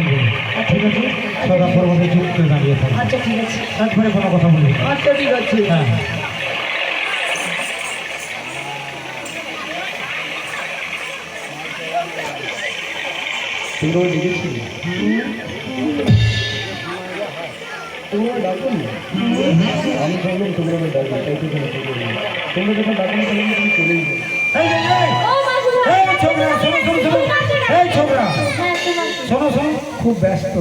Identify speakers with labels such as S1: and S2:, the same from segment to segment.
S1: শুনবে। ঠিক আছে, সদা সর্বদাই চুপ করে দাঁড়িয়ে থাকবে।
S2: আচ্ছা ঠিক আছে।
S1: একবারে কোনো কথা বলবি না।
S2: আচ্ছা ঠিক আছে।
S1: হ্যাঁ,
S3: তোমরা লিখেছিলে তোমরা ডাকুন, আমি ভাবলাম তোমরা ডাকবে, তাই তো তোমরা যখন ডাকুন তাহলে তুমি চলেই যাও।
S1: এই যে, এই ছোকরা, শোনো শোনো শোনো, এই ছোকরা শোনো শোনো, খুব ব্যস্ত।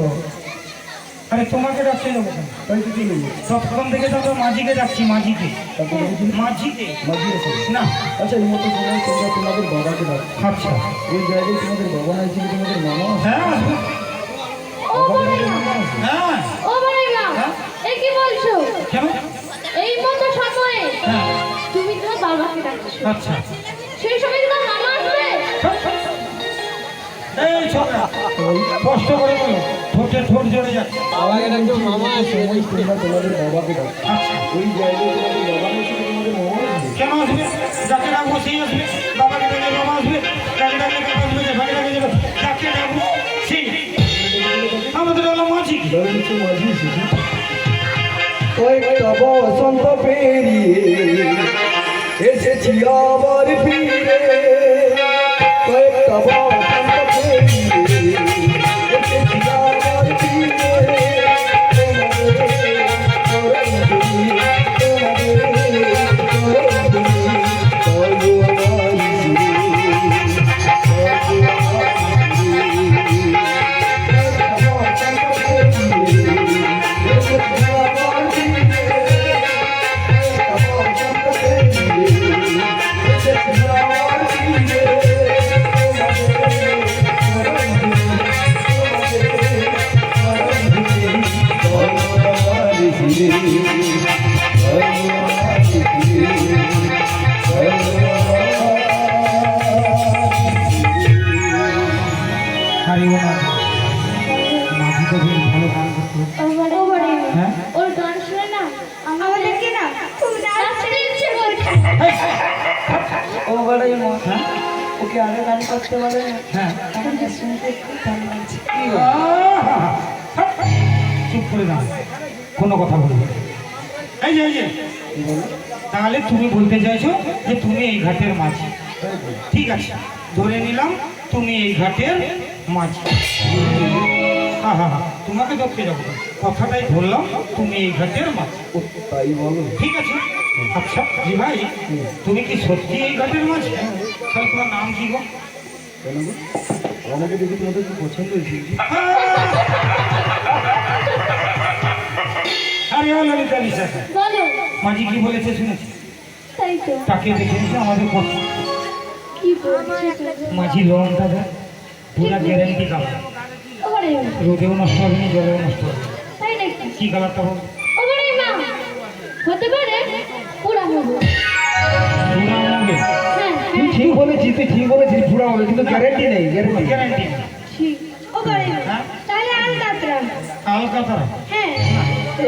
S1: আরে তোমাকে ডাকতে যাবো কেন?
S3: তাই তো চলে যাও।
S1: প্রথম থেকে তো মাঝিকে ডাকছি, মাঝিকে।
S3: তারপরে বুঝলি
S1: মাঝিকে
S3: মাঝি আছে
S1: না।
S3: আচ্ছা, এই মতো সময় তোমরা তোমাদের বাবাকে ডাকো।
S1: আচ্ছা,
S3: ওই জায়গায় তোমাদের বাবা নাই ছিল, তোমাদের মামা আছে।
S1: হ্যাঁ আসবে। হ্যাঁ,
S4: ও ভাইরা, এ কি বলছো?
S1: কেন?
S4: এই মতো সময়ে
S1: হ্যাঁ,
S4: তুমি তোমার বাবাকে ডাকছো,
S1: আচ্ছা।
S4: সেই সময় তোমার মামা আসবে?
S1: এই ছোকরা, কষ্ট করে বলো, ঠোঁটে ঠোঁট জড়ে যাচ্ছে।
S3: বাবাকে ডাকো, মামা আছে। সময় তোমরা তোমাদের বাবাকে ডাকো।
S1: আচ্ছা,
S3: ওই জায়গায় তোমাদের বাবা নাই ছিল, তোমাদের মামা আছে।
S1: কেন আসবে? যাকে ডাকবো সেই আসবে। বাবাকে ডাকলে বাবা আসবে, যাকে ডাকলে বাবা আসবে, যাকে ডাকলে যাকে ডাকবো সেই। আমাদের হলো মাঝি।
S3: ধরে নিচ্ছে মাঝি এসেছে। কয়েকটা বসন্ত পেরিয়ে এসেছি আবার ফিরে, কয়েকটা বসন্ত পেরিয়ে এসেছি আবার ফিরে।
S1: আরে ও মাঝি তো বেশ ভালো গান করতো।
S4: ও বাড়ি,
S1: হ্যাঁ?
S4: ওর গান শুনে না আমাদেরকে না খুব নাচতে ইচ্ছে করছে।
S2: ও বড়াই মা,
S1: হ্যাঁ,
S2: ওকে আগে গান করতে বলে না,
S1: হ্যাঁ।
S2: আমাকে শুনতে খুব ভালো লাগছে।
S1: চুপ করে দাও, কোনো কথা বলবো না। এই যে, এই যে, তাহলে তুমি বলতে চাইছো যে তুমি এই ঘাটের মাঝি। ঠিক আছে, ধরে নিলাম তুমি এই ঘাটের মাঝি। হ্যাঁ হ্যাঁ হ্যাঁ, তোমাকে ধরতে যাবো না। কথাটাই ধরলাম, তুমি এই ঘাটের মাঝি।
S3: ও, তাই বলো।
S1: ঠিক আছে। আচ্ছা জি ভাই, তুমি কি সত্যি এই ঘাটের মাঝি? তাহলে তোমার নাম কি গো?
S3: কেন গো? আমাকে দেখে তোমাদের কি পছন্দ হয়েছে?
S1: আরে ও ললিতা বিশ্বাস,
S4: বলো,
S1: মাঝি কি বলেছে শুনেছি?
S4: তাই তো।
S1: তাকে দেখে এসে আমাদের কথা।
S4: কি বলছো?
S1: মাঝি লোনটা দেয়, পুরা গ্যারেন্টি কালার।
S4: ও বাড়ি,
S1: রোদেও নষ্ট হবে না, জলেও নষ্ট হবে না।
S4: তাই নাকি?
S1: কি কালারটা বল?
S4: ও বাড়ি মা, হতে পারে পুরা মগু।
S1: পুরা হবে।
S4: হ্যাঁ
S3: তুই ঠিক বলেছিস, তুই ঠিক বলেছিস, পুরো হবে, কিন্তু গ্যারেন্টি নেই, গ্যারেন্টি।
S1: গ্যারেন্টি
S4: ঠিক। ও বাড়ি,
S1: হ্যাঁ?
S4: তাহলে আলকাতরা।
S1: আলকাতরা
S4: হ্যাঁ,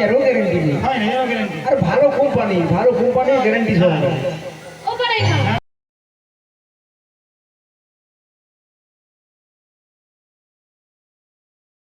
S3: এরও গ্যারেন্টি নেই।
S1: হয় না, এরও গ্যারেন্টি।
S3: আর ভালো কোম্পানি গ্যারেন্টি সব।